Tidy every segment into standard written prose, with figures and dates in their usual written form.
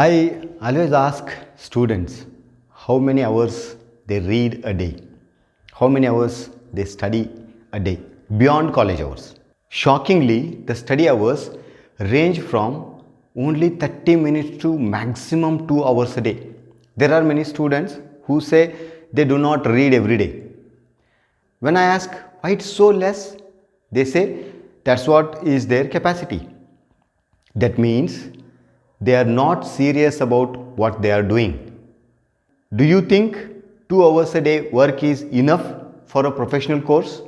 I always ask students how many hours they read a day, how many hours they study a day beyond college hours. Shockingly, the study hours range from only 30 minutes to maximum 2 hours a day. There are many students who say they do not read every day. When I ask why it's so less, they say that's what is their capacity. That means they are not serious about what they are doing. Do you think 2 hours a day work is enough for a professional course?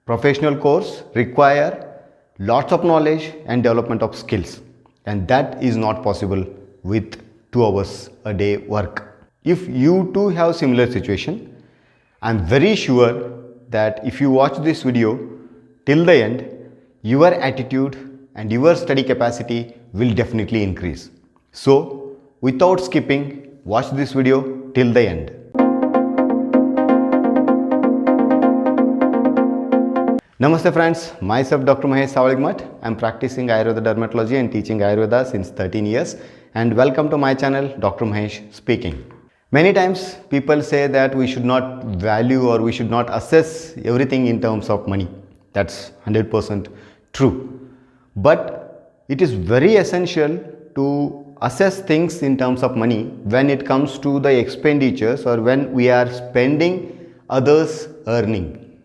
Professional course require lots of knowledge and development of skills, and that is not possible with 2 hours a day work. If you too have similar situation, I am very sure that if you watch this video till the end, your attitude and your study capacity will definitely increase. So, without skipping, watch this video till the end. Namaste friends, myself Dr. Mahesh Sawaligmat. I am practicing Ayurveda dermatology and teaching Ayurveda since 13 years, and welcome to my channel Dr. Mahesh speaking. Many times people say that we should not value or we should not assess everything in terms of money. That's 100% true. But it is very essential to assess things in terms of money when it comes to the expenditures or when we are spending others' earning,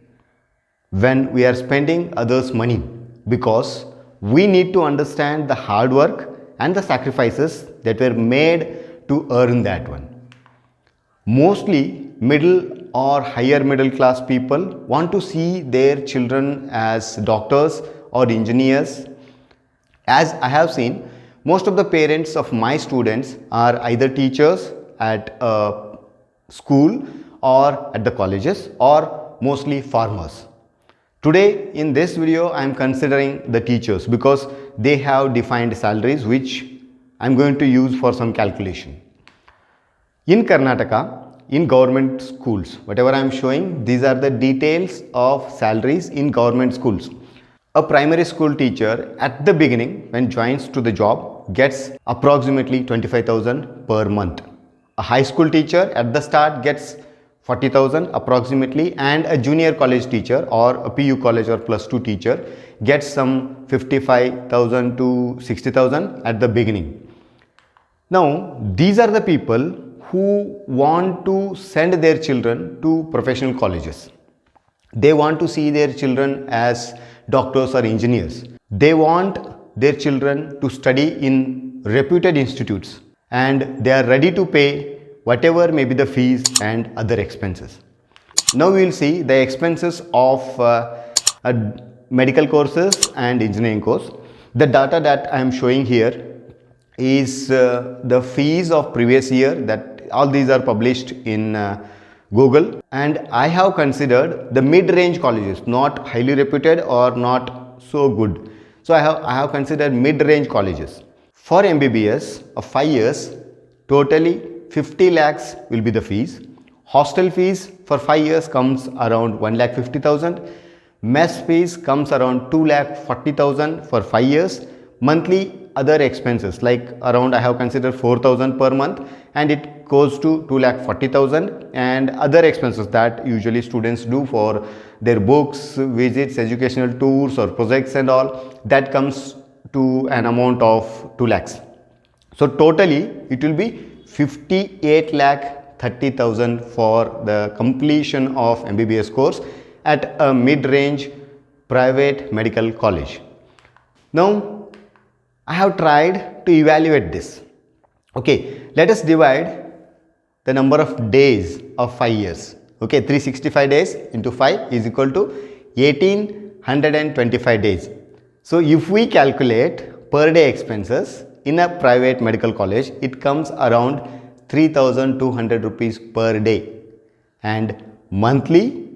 when we are spending others' money, because we need to understand the hard work and the sacrifices that were made to earn that one. Mostly middle or higher middle class people want to see their children as doctors or engineers. As I have seen, most of the parents of my students are either teachers at a school or at the colleges, or mostly farmers. Today in this video I am considering the teachers because they have defined salaries which I am going to use for some calculation. In Karnataka, in government schools, whatever I am showing, these are the details of salaries in government schools. A primary school teacher at the beginning when joins to the job gets approximately 25,000 per month. A high school teacher at the start gets 40,000 approximately, and a junior college teacher or a PU college or plus 2 teacher gets some 55,000 to 60,000 at the beginning. Now these are the people who want to send their children to professional colleges. They want to see their children as doctors or engineers. They want their children to study in reputed institutes, and they are ready to pay whatever may be the fees and other expenses. Now we will see the expenses of medical courses and engineering course. The data that I am showing here is the fees of previous year, that all these are published in Google, and I have considered the mid-range colleges, not highly reputed or not so good. So I have considered mid-range colleges. For MBBS of 5 years, totally 50 lakhs will be the fees. Hostel fees for 5 years comes around 1,50,000. Mess fees comes around 2,40,000 for 5 years. Monthly other expenses like around I have considered 4,000 per month, and it goes to 2,40,000, and other expenses that usually students do for their books, visits, educational tours or projects and all, that comes to an amount of 2 lakhs. So totally it will be 58,30,000 for the completion of MBBS course at a mid-range private medical college. Now I have tried to evaluate this. Okay, let us divide the number of days of 5 years. Okay, 365 days into 5 is equal to 1825 days. So if we calculate per day expenses in a private medical college, it comes around 3,200 rupees per day, and monthly,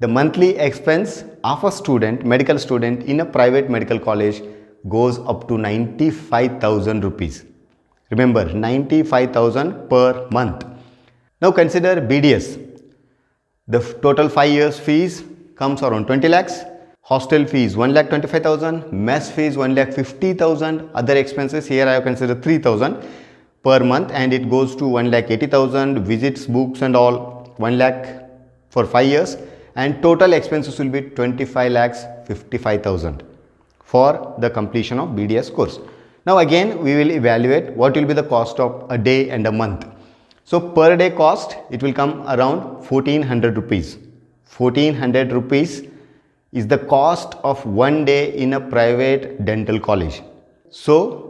the monthly expense of a student, medical student in a private medical college goes up to 95,000 rupees. Remember, 95,000 per month. Now consider BDS. The total 5 years fees comes around 20 lakhs. Hostel fees 1,25,000, mess fees 1,50,000, other expenses here I have considered 3,000. per month, and it goes to 1,80,000, visits, books and all 1 lakh for 5 years, and total expenses will be 25,55,000 for the completion of BDS course. Now again we will evaluate what will be the cost of a day and a month. So per day cost, it will come around 1400 rupees. 1400 rupees is the cost of one day in a private dental college. So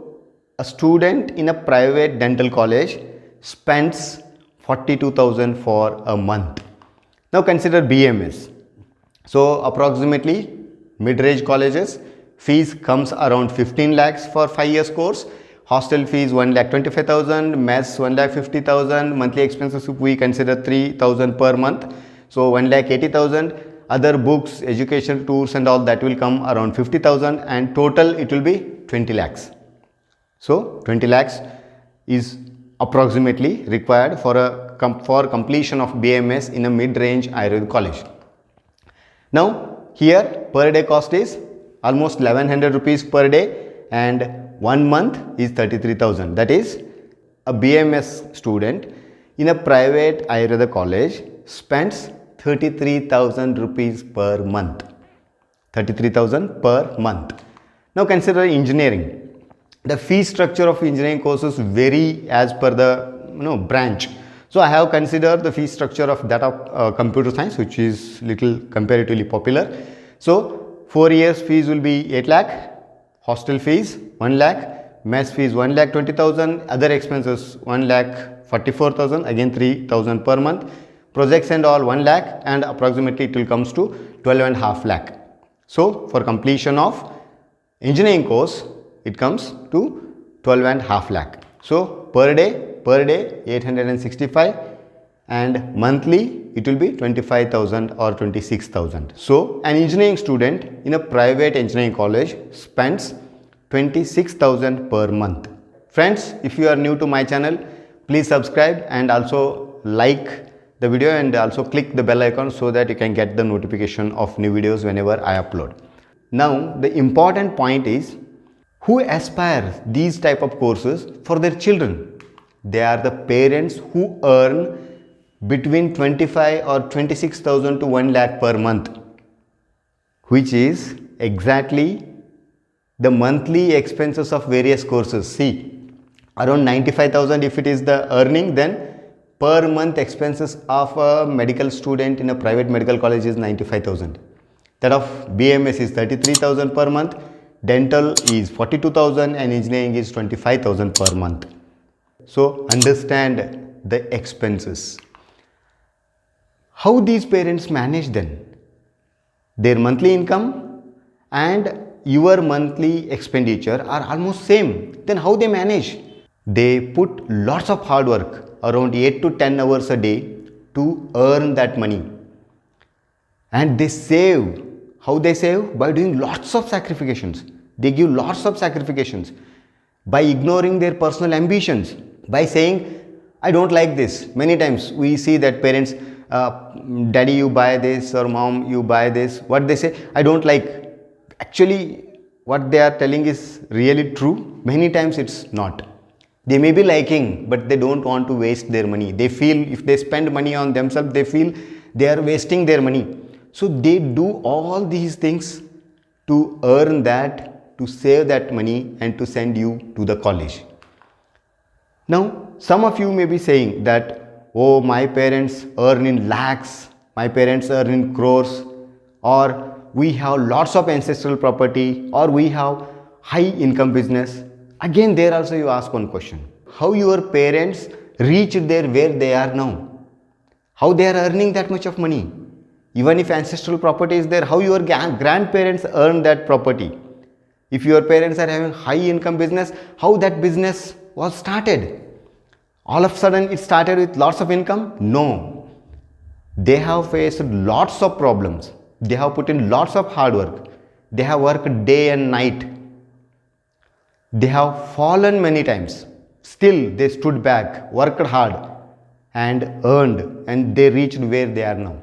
a student in a private dental college spends 42,000 for a month. Now consider BMS. So approximately mid-range colleges, fees comes around 15 lakhs for 5 years course. Hostel fees 1,25,000, mess 1,50,000, monthly expenses if we consider 3,000 per month, so 1,80,000. Other books, education, tours and all that will come around 50,000, and total it will be 20 lakhs. So 20 lakhs is approximately required for completion of BMS in a mid-range Ayurveda college. Now here per day cost is almost 1,100 rupees per day, and 1 month is 33,000. That is, a BMS student in a private Ayurveda college spends 33,000 rupees per month. 33,000 per month. Now consider engineering. The fee structure of engineering courses vary as per the branch. So I have considered the fee structure of that of computer science, which is little comparatively popular. So 4 years fees will be 8 lakh, hostel fees 1 lakh, mess fees 1,20,000, other expenses 1,44,000, again 3,000 per month, projects and all 1 lakh, and approximately it will comes to 12.5 lakh. So for completion of engineering course, it comes to 12.5 lakh. So per day 865, and monthly it will be 25,000 or 26,000. So an engineering student in a private engineering college spends 26,000 per month. Friends, if you are new to my channel, please subscribe and also like the video, and also click the bell icon so that you can get the notification of new videos whenever I upload. Now the important point is, who aspire these type of courses for their children? They are the parents who earn between 25 or 26,000 to 1 lakh per month, which is exactly the monthly expenses of various courses. See, around 95,000 if it is the earning, then per month expenses of a medical student in a private medical college is 95,000. That of BMS is 33,000 per month, dental is 42,000, and engineering is 25,000 per month. So understand the expenses. How these parents manage then? Their monthly income and your monthly expenditure are almost same. Then how they manage? They put lots of hard work, around 8 to 10 hours a day, to earn that money. And they save. How they save? By doing lots of sacrifications. They give lots of sacrifications by ignoring their personal ambitions, by saying, I don't like this. Many times we see that parents, daddy you buy this, or mom you buy this. What they say, I don't like. Actually what they are telling is really true. Many times it's not. They may be liking, but they don't want to waste their money. They feel if they spend money on themselves, they feel they are wasting their money. So they do all these things to earn that, to save that money, and to send you to the college. Now some of you may be saying that, oh, my parents earn in lakhs, my parents earn in crores, or we have lots of ancestral property, or we have high income business. Again there also you ask one question, how your parents reached there where they are now? How they are earning that much of money? Even if ancestral property is there, how your grandparents earn that property? If your parents are having high income business, how that business was started? All of a sudden it started with lots of income? No. They have faced lots of problems. They have put in lots of hard work. They have worked day and night. They have fallen many times. Still they stood back, worked hard, and earned, and they reached where they are now.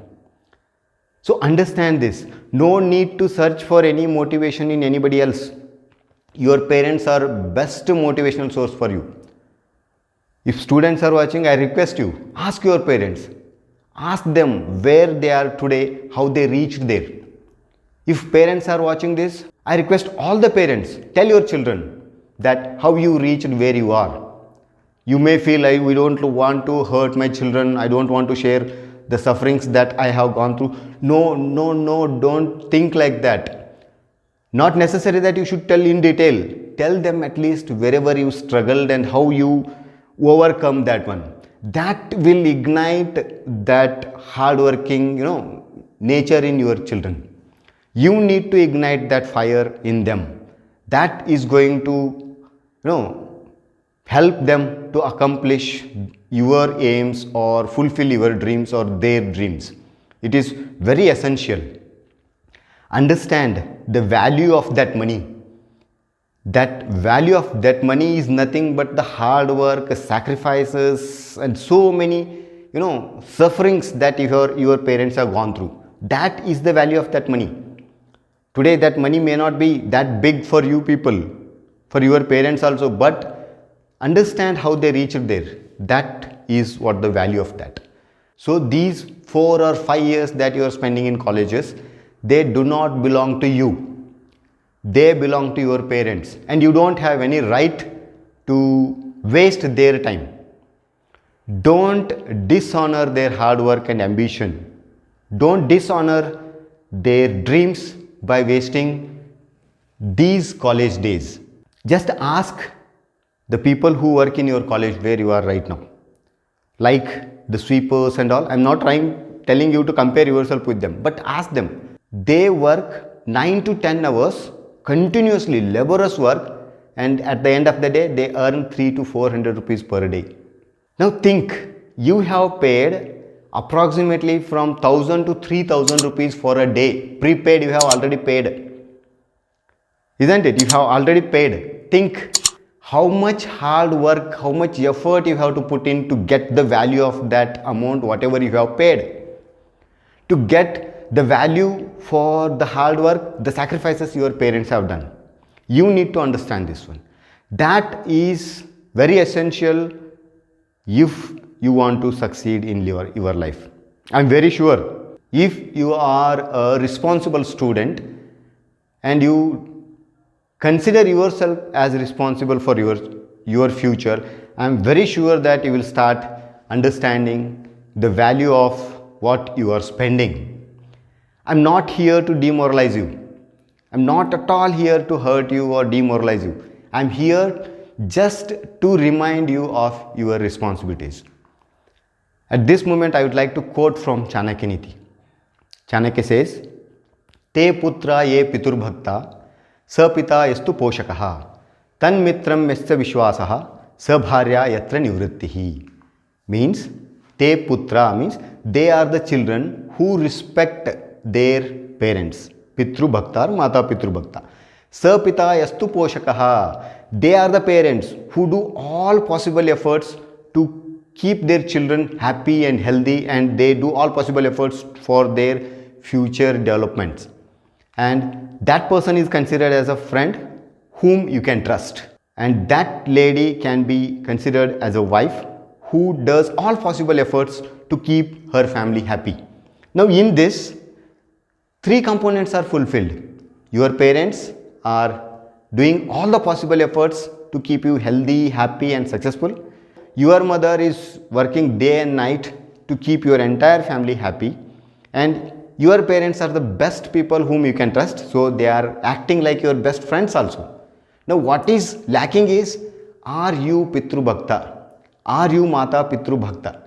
So understand this. No need to search for any motivation in anybody else. Your parents are best motivational source for you. If students are watching, I request you, ask your parents. Ask them where they are today, how they reached there. If parents are watching this, I request all the parents, tell your children that how you reached where you are. You may feel like we don't want to hurt my children, I don't want to share the sufferings that I have gone through. No, don't think like that. Not necessary that you should tell in detail. Tell them at least wherever you struggled and how you overcome that one. That will ignite that hardworking, nature in your children. You need to ignite that fire in them. That is going to, help them to accomplish your aims or fulfill your dreams or their dreams. It is very essential. Understand the value of that money. That value of that money is nothing but the hard work, sacrifices, and so many, sufferings that your parents have gone through. That is the value of that money. Today, that money may not be that big for you people, for your parents also, but understand how they reached there. That is what the value of that. So these 4 or 5 years that you are spending in colleges, they do not belong to you. They belong to your parents, and you don't have any right to waste their time. Don't dishonor their hard work and ambition. Don't dishonor their dreams by wasting these college days. Just ask the people who work in your college where you are right now, like the sweepers and all. I'm not telling you to compare yourself with them, but ask them. They work 9 to 10 hours continuously, laborious work, and at the end of the day they earn 300 to 400 rupees per day. Now think, you have paid approximately from 1000 to 3000 rupees for a day. Prepaid, you have already paid, isn't it? You have already paid. Think how much hard work, how much effort you have to put in to get the value of that amount, whatever you have paid. To get the value for the hard work, the sacrifices your parents have done. You need to understand this one. That is very essential if you want to succeed in your life. I'm very sure if you are a responsible student and you consider yourself as responsible for your future, I'm very sure that you will start understanding the value of what you are spending. I'm not here to demoralize you. I'm not at all here to hurt you or demoralize you. I'm here just to remind you of your responsibilities. At this moment, I would like to quote from Chanakya Niti. Chanakya says, Te putra ye pitur bhakta, sa pita yastu poshakaha, tan mitram yasya vishwasaha, sa bharya yatra nivrittihi. Means, te putra means they are the children who respect their parents. Pitru bhakta or mata pitru bhakta. Sa pita yastu poshakaha. They are the parents who do all possible efforts to keep their children happy and healthy, and they do all possible efforts for their future developments. And that person is considered as a friend whom you can trust. And that lady can be considered as a wife who does all possible efforts to keep her family happy. Now in this, 3 components are fulfilled. Your parents are doing all the possible efforts to keep you healthy, happy and successful. Your mother is working day and night to keep your entire family happy. And your parents are the best people whom you can trust. So they are acting like your best friends also. Now what is lacking is, are you Pitru Bhakta? Are you Mata Pitru Bhakta?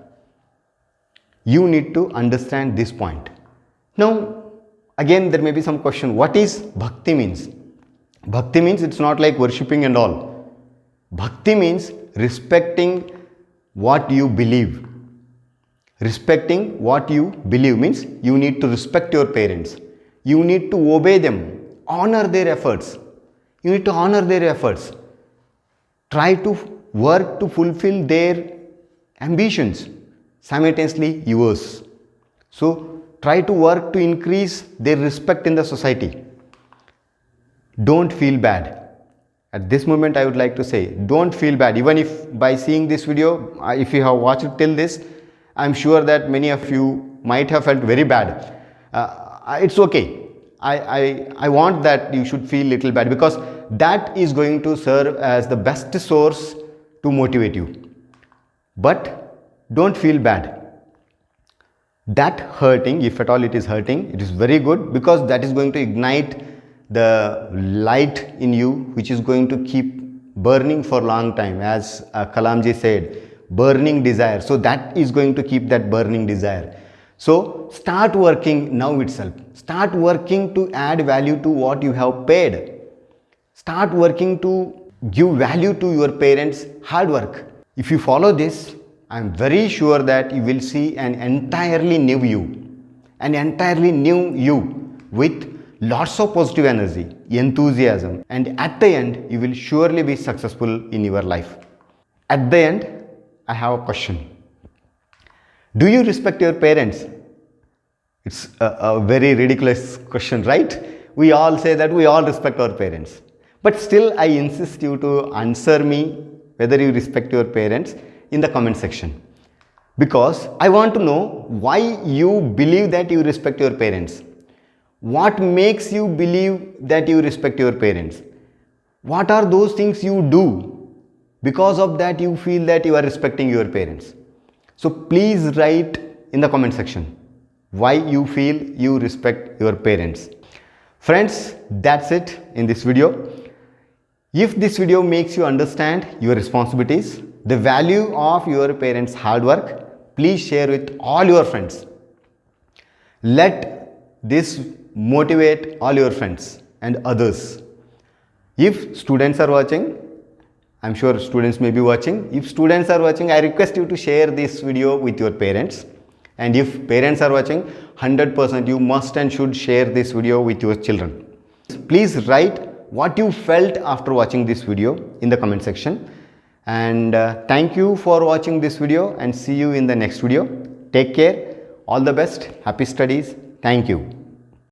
You need to understand this point. Now again there may be some question, what is Bhakti means? Bhakti means it's not like worshipping and all. Bhakti means respecting what you believe. Respecting what you believe means you need to respect your parents. You need to obey them, honor their efforts. You need to honor their efforts. Try to work to fulfill their ambitions, simultaneously yours. So try to work to increase their respect in the society. Don't feel bad. At this moment I would like to say, don't feel bad. Even if by seeing this video, if you have watched till this, I'm sure that many of you might have felt very bad. It's okay. I want that you should feel little bad, because that is going to serve as the best source to motivate you. But don't feel bad. That hurting, if at all it is hurting, it is very good, because that is going to ignite the light in you, which is going to keep burning for a long time, as Kalamji said, burning desire. So that is going to keep that burning desire. So start working now itself. Start working to add value to what you have paid. Start working to give value to your parents' hard work. If you follow this, I am very sure that you will see an entirely new you with lots of positive energy, enthusiasm, and at the end you will surely be successful in your life. At the end, I have a question. Do you respect your parents? It's a very ridiculous question, right? We all say that we all respect our parents. But still I insist you to answer me whether you respect your parents in the comment section. Because I want to know why you believe that you respect your parents. What makes you believe that you respect your parents? What are those things you do because of that you feel that you are respecting your parents? So please write in the comment section why you feel you respect your parents. Friends, that's it in this video. If this video makes you understand your responsibilities, the value of your parents' hard work, please share with all your friends. Let this motivate all your friends and others. If students are watching, I'm sure students may be watching. If students are watching, I request you to share this video with your parents. And if parents are watching, 100% you must and should share this video with your children. Please write what you felt after watching this video in the comment section. And thank you for watching this video, and see you in the next video. Take care. All the best. Happy studies. Thank you.